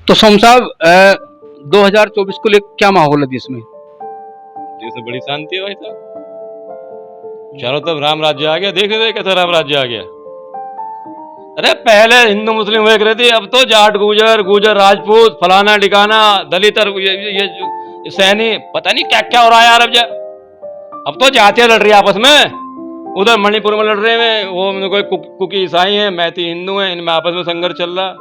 तो सोम साहब 2024 को लेकर क्या माहौल है देश में? देश में बड़ी शांति है भाई साहब। चारों तरफ राम राज्य आ गया। देख रहे कैसा राम राज्य आ गया। अरे पहले हिंदू मुस्लिम हुए करे थे, अब तो जाट गुजर गुजर राजपूत फलाना ठिकाना दलित और ये सैनी पता नहीं क्या क्या हो रहा है यार। अब तो जातियां लड़ रही है आपस में। उधर मणिपुर में लड़ रहे हैं, वो कोई कुकी ईसाई है, मैती हिंदू है, इनमें आपस में संघर्ष चल रहा।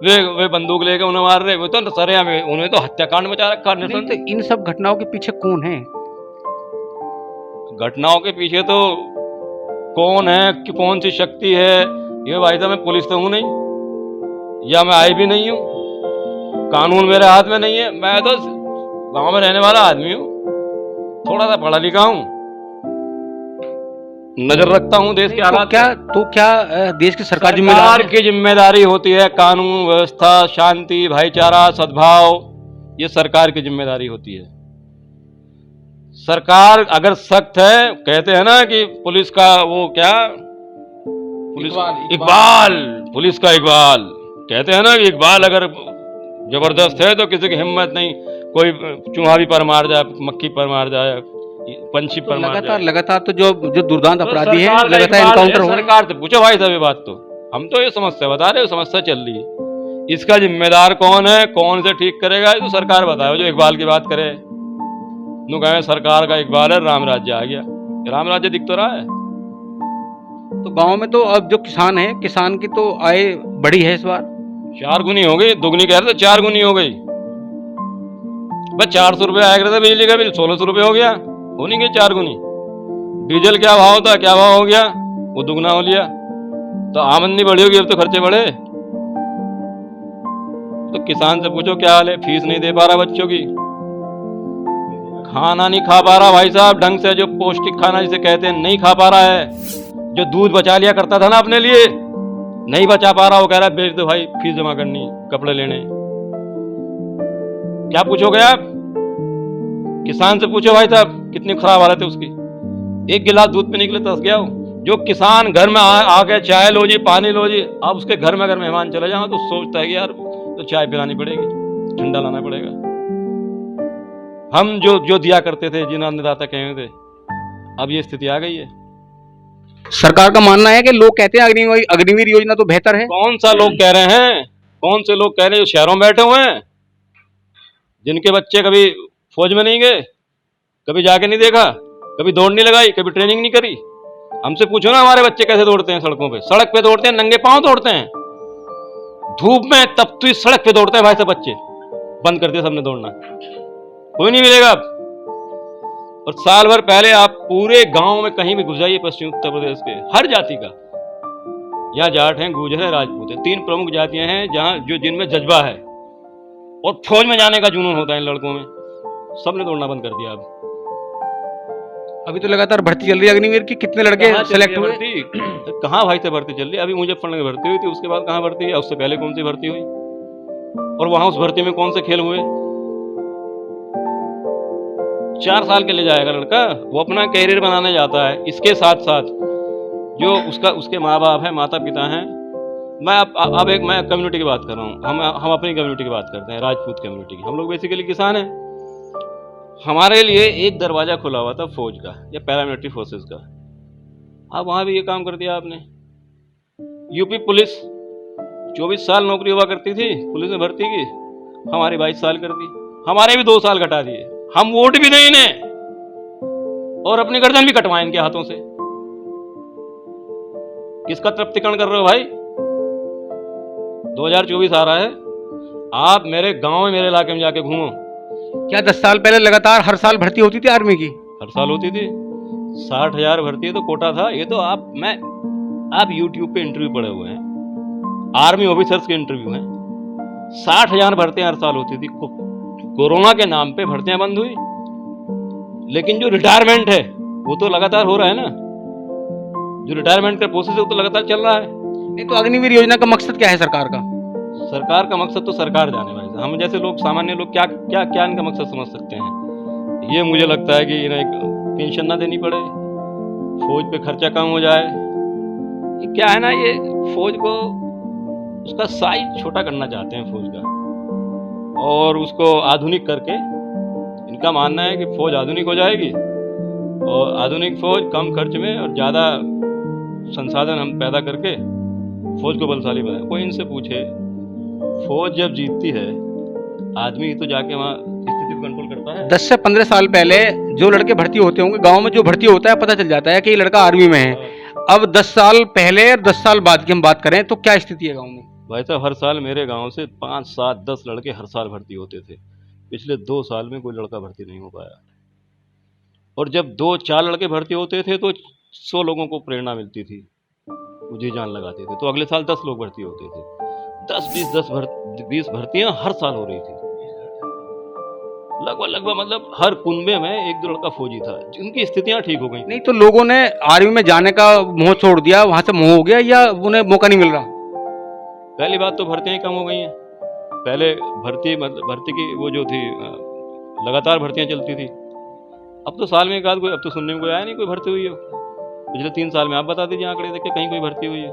वे बंदूक लेके उन्हें मार रहे। वो तो सरे में उन्हें तो हत्याकांड मचा रखा। नहीं तो इन सब घटनाओं के पीछे कौन है? घटनाओं के पीछे तो कौन है कि कौन सी शक्ति है, ये भाई साहब मैं पुलिस तो हूं नहीं, या मैं आई भी नहीं हूं, कानून मेरे हाथ में नहीं है। मैं तो गांव में रहने वाला आदमी हूं, थोड़ा सा पढ़ा लिखा हूं, नजर रखता हूं देश के हालात। क्या देश की सरकार की जिम्मेदारी होती है कानून व्यवस्था, शांति, भाईचारा, सद्भाव, ये सरकार की जिम्मेदारी होती है। सरकार अगर सख्त है, कहते हैं ना कि पुलिस का वो क्या, पुलिस इकबाल, पुलिस का इकबाल, कहते हैं ना कि इकबाल अगर जबरदस्त है तो किसी की हिम्मत नहीं, कोई चूहा भी पर मार जाए, मक्खी पर मार जाए, पंछी पर मार जाए। लगातार तो जो दुर्दांत अपराधी है लगातार एनकाउंटर हो रहे हैं। सरकार से पूछो भाई साहब, ये बात तो हम तो ये समस्या बता रहे हो, समस्या चल रही है। इसका जिम्मेदार कौन है, कौन से ठीक करेगा, ये तो सरकार बताए। जो इकबाल की बात करे, नु कहे सरकार का इकबाल है, राम राज्य आ गया। राम राज्य दिख तो रहा है। तो गांव में तो अब जो किसान है, किसान की तो आय बढ़ी है इस बार, 4 गुनी हो गई। दुगनी कह रहे थे, 4 गुनी हो गई। बस 400 रुपये आया करता बिजली का बिल, 1600 रुपये हो गया। हो नहीं गई 4 गुनी। डीजल क्या भाव था, क्या भाव हो गया, वो दुगना हो लिया। तो आमदनी बढ़ी होगी, अब तो खर्चे बढ़े। तो किसान से पूछो क्या हाल है, फीस नहीं दे पा रहा बच्चों की, खाना नहीं खा पा रहा भाई साहब ढंग से, जो पौष्टिक खाना जिसे कहते हैं नहीं खा पा रहा है। जो दूध बचा लिया करता था ना अपने लिए, नहीं बचा पा रहा, वो कह रहा है बेच दो भाई, फीस जमा करनी, कपड़े लेने। क्या पूछोगे आप किसान से? पूछो भाई साहब कितनी खराब हालत है उसकी। एक गिलास दूध पीने के लिए तरस गया हो। जो किसान घर में आके चाय लो जी, पानी लो जी, आप उसके घर में अगर मेहमान चले जाओ तो सोचता है कि यार तो चाय पिलानी पड़ेगी, ठंडा लाना पड़ेगा। हम जो दिया करते थे, जिन अन्नदाता कहे थे, अब ये स्थिति आ गई है। सरकार का मानना है कि लोग कहते हैं अग्निवीर योजना तो बेहतर है। कौन सा लोग कह रहे हैं, कौन से लोग कह रहे हैं? जो शहरों में बैठे हुए हैं, जिनके बच्चे कभी फौज में नहीं गए, कभी जाके नहीं देखा, कभी दौड़ नहीं लगाई, कभी ट्रेनिंग नहीं करी। हमसे पूछो ना हमारे बच्चे कैसे दौड़ते हैं सड़कों पे। सड़क पे दौड़ते हैं, नंगे पांव दौड़ते हैं, धूप में तपती सड़क पे दौड़ते हैं भाई साहब बच्चे। बंद कर दिया सबने दौड़ना, कोई नहीं मिलेगा अब। और साल भर पहले आप पूरे गांव में कहीं भी घुस जाइए, पश्चिम उत्तर प्रदेश के हर जाति का, यहाँ जाट हैं, गुर्जर है, राजपूत है, 3 प्रमुख जातियां हैं जहां जिनमें जज्बा है और फौज में जाने का जुनून होता है इन लड़कों में। सबने दौड़ना बंद कर दिया। अब अभी तो लगातार भर्ती चल रही है अग्निवीर की। कितने लड़के सेलेक्ट हुए? कहाँ भाई से भर्ती चल रही है? अभी मुजफ्फरनगर में भर्ती हुई थी, उसके बाद कहाँ भर्ती है? उससे पहले कौन सी भर्ती हुई? और वहां उस भर्ती में कौन से खेल हुए? 4 साल के लिए जाएगा लड़का, वो अपना कैरियर बनाने जाता है। इसके साथ साथ जो उसके माँ बाप है, माता पिता हैं। मैं कम्युनिटी की बात कर रहा हूँ। हम अपनी कम्युनिटी की बात करते हैं, राजपूत कम्युनिटी की। हम लोग बेसिकली किसान हैं। हमारे लिए एक दरवाजा खुला हुआ था फौज का या पैरामिलिट्री फोर्सेस का। अब वहां भी ये काम कर दिया आपने। यूपी पुलिस 24 साल नौकरी हुआ करती थी, पुलिस में भर्ती की, हमारी 22 साल कर दी। हमारे भी 2 साल घटा दिए। हम वोट भी नहीं इन्हें, और अपनी गर्दन भी कटवाएं इनके हाथों से। किसका तृप्तिकरण कर रहे हो भाई? 2024 आ रहा है, आप मेरे गांव में, मेरे इलाके में जाके घूमो। क्या 10 साल पहले लगातार हर साल भर्ती होती थी आर्मी की? हर साल होती थी। 60,000 भर्ती है तो कोटा था। ये तो आप यूट्यूब पे इंटरव्यू पड़े हुए हैं, आर्मी ऑफिसर्स के इंटरव्यू हैं। 60,000 भर्तियां हर साल होती थी। कोरोना के नाम पे भर्तियां बंद हुई, लेकिन जो रिटायरमेंट है वो तो लगातार हो रहा है ना। जो रिटायरमेंट का प्रोसेस है वो तो लगातार चल रहा है। नहीं तो अग्निवीर योजना का मकसद क्या है सरकार का? सरकार का मकसद तो सरकार जाने वाली है। हम जैसे लोग, सामान्य लोग क्या क्या क्या इनका मकसद समझ सकते हैं? ये मुझे लगता है कि इन्हें पेंशन ना देनी पड़े, फौज पे खर्चा कम हो जाए। ये क्या है ना, ये फौज को उसका साइज छोटा करना चाहते हैं फौज का। और उसको आधुनिक करके, इनका मानना है कि फौज आधुनिक हो जाएगी और आधुनिक फौज कम खर्च में और ज़्यादा संसाधन हम पैदा करके फौज को बलशाली बनाए। कोई इनसे पूछे, फौज जब जीतती है आदमी ही तो जाके वहाँ स्थिति को कंट्रोल करता है। 10 से 15 साल पहले जो लड़के भर्ती होते होंगे, गांव में जो भर्ती होता है पता चल जाता है कि ये लड़का आर्मी में है। अब 10 साल पहले और 10 साल बाद की हम बात करें तो क्या स्थिति है गांव में? भाई साहब, हर साल मेरे गांव से 5, 7, 10 लड़के हर साल भर्ती होते थे। पिछले 2 साल में कोई लड़का भर्ती नहीं हो पाया। और जब 2-4 लड़के भर्ती होते थे तो 100 लोगों को प्रेरणा मिलती थी, वो जी जान लगाते थे। तो अगले साल 10 लोग भर्ती होते थे। 10-20 भर्तियां हर साल हो रही थी। लगभग मतलब हर कुनबे में 1-2 लड़का फौजी था, जिनकी स्थितियां ठीक हो गई। नहीं तो लोगों ने आर्मी में जाने का मोह छोड़ दिया, वहां से मोह हो गया, या उन्हें मौका नहीं मिल रहा? पहली बात तो भर्तियां कम हो गई हैं। पहले भर्ती की वो जो थी, लगातार भर्तियां चलती थी। अब तो साल में एक आध कोई, अब तो सुनने में कोई आया नहीं कोई भर्ती हुई हो। पिछले 3 साल में आप बता दीजिए आंकड़े देख के कहीं कोई भर्ती हुई है।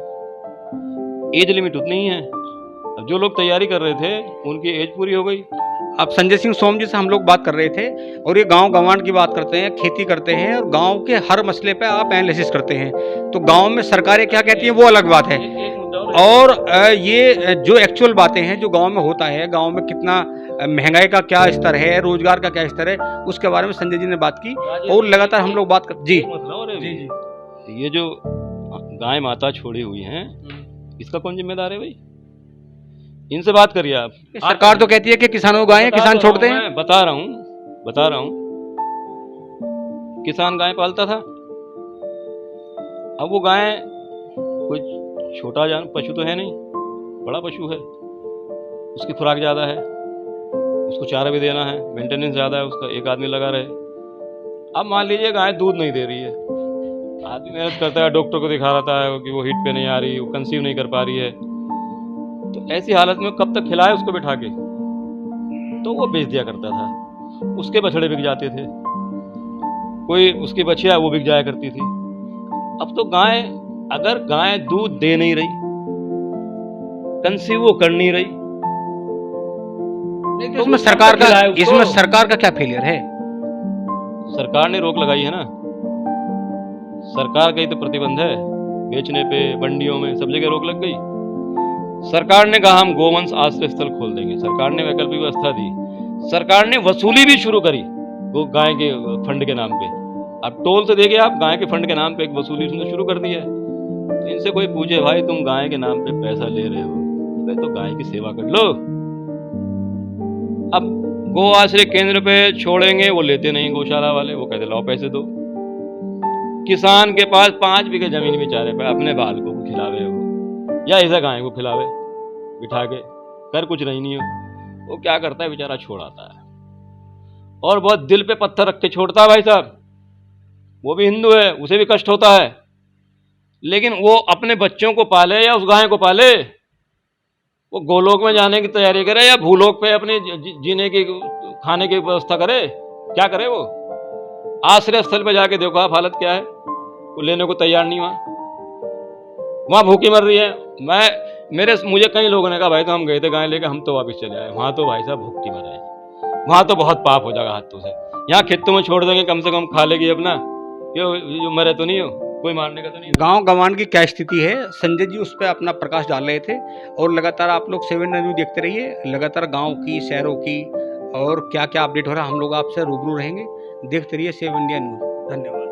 एज लिमिट उतनी ही है। अब जो लोग तैयारी कर रहे थे उनकी एज पूरी हो गई। आप संजय सिंह सोम जी से हम लोग बात कर रहे थे और ये गांव गंवार की बात करते हैं, खेती करते हैं और गांव के हर मसले पे आप एनालिसिस करते हैं। तो गांव में सरकारें क्या कहती हैं वो अलग बात है, और ये जो एक्चुअल बातें हैं जो गांव में होता है, गांव में कितना महंगाई का क्या स्तर है, रोजगार का क्या स्तर है, उसके बारे में संजय जी ने बात की। और लगातार हम लोग बात कर जी जी। ये जो गाय माता छोड़ी हुई हैं, इसका कौन जिम्मेदार है भाई? इनसे बात करिए आप। सरकार तो कहती है कि किसानों को गायें, किसान छोड़ते हैं। बता रहा हूँ, किसान गाय पालता था। अब वो गाय कोई छोटा पशु तो है नहीं, बड़ा पशु है। उसकी खुराक ज़्यादा है, उसको चारा भी देना है, मेंटेनेंस ज़्यादा है उसका, एक आदमी लगा रहे। अब मान लीजिए गाय दूध नहीं दे रही है, आदमी मेहनत करता है, डॉक्टर को दिखा रहा है कि वो हिट पे नहीं आ रही, वो कंसीव नहीं कर पा रही है। तो ऐसी हालत में कब तक खिलाए उसको बिठा के? तो वो बेच दिया करता था। उसके बछड़े बिक जाते थे, कोई उसकी बछिया वो बिक जाया करती थी। अब तो गाय, अगर गाय दूध दे नहीं रही, कंसीव वो कर नहीं रही, तो इसमें सरकार का क्या फेलियर है? सरकार ने रोक लगाई है ना। सरकार का ही तो प्रतिबंध है, बेचने पे, मंडियों में, सब जगह रोक लग गई। सरकार ने कहा हम गोवंश आश्रय स्थल खोल देंगे, सरकार ने वैकल्पिक व्यवस्था दी, सरकार ने वसूली भी शुरू करी वो गाय के फंड के नाम पे। अब टोल से देखिए आप, गाय के फंड के नाम पे एक वसूली शुरू कर दी है। तो इनसे कोई पूछे भाई तुम गाय के नाम पे पैसा ले रहे हो, तो गाय की सेवा कर लो। अब गो आश्रय केंद्र पे छोड़ेंगे, वो लेते नहीं गौशाला वाले, वो कहते लाओ पैसे दो। किसान के पास 5 बीघे जमीन बेचारे पे अपने बाल को खिलावे हो या ऐसा गाय को खिलावे बिठा के, कर कुछ नहीं हो, वो क्या करता है बेचारा, छोड़ आता है। और बहुत दिल पे पत्थर रख के छोड़ता है भाई साहब। वो भी हिंदू है, उसे भी कष्ट होता है, लेकिन वो अपने बच्चों को पाले या उस गाय को पाले। वो गोलोक में जाने की तैयारी करे या भूलोक पे अपने जीने की, खाने की व्यवस्था करे, क्या करे वो? आश्रय स्थल पे जाके देखो आप हालत क्या है, वो लेने को तैयार नहीं, वहां भूखी मर रही है। मुझे कई लोगों ने कहा भाई तो हम गए थे गाय लेके, हम तो वापस चले आए। वहां तो भाई साहब भूखी मर रहे, वहां तो बहुत पाप हो जाएगा हाथों से। यहाँ खेतों में छोड़ देंगे, कम से कम खा लेगी अपना, जो मरे तो नहीं हो, कोई मारने का तो नहीं। गांव गंवार की क्या स्थिति है, संजय जी उस पर अपना प्रकाश डाल रहे थे। और लगातार आप लोग 7 न्यूज़ देखते रहिए, लगातार गांव की, शहरों की और क्या क्या अपडेट हो रहा है, हम लोग आपसे रूबरू रहेंगे। देखते रहिए 7 इंडिया न्यूज़। धन्यवाद।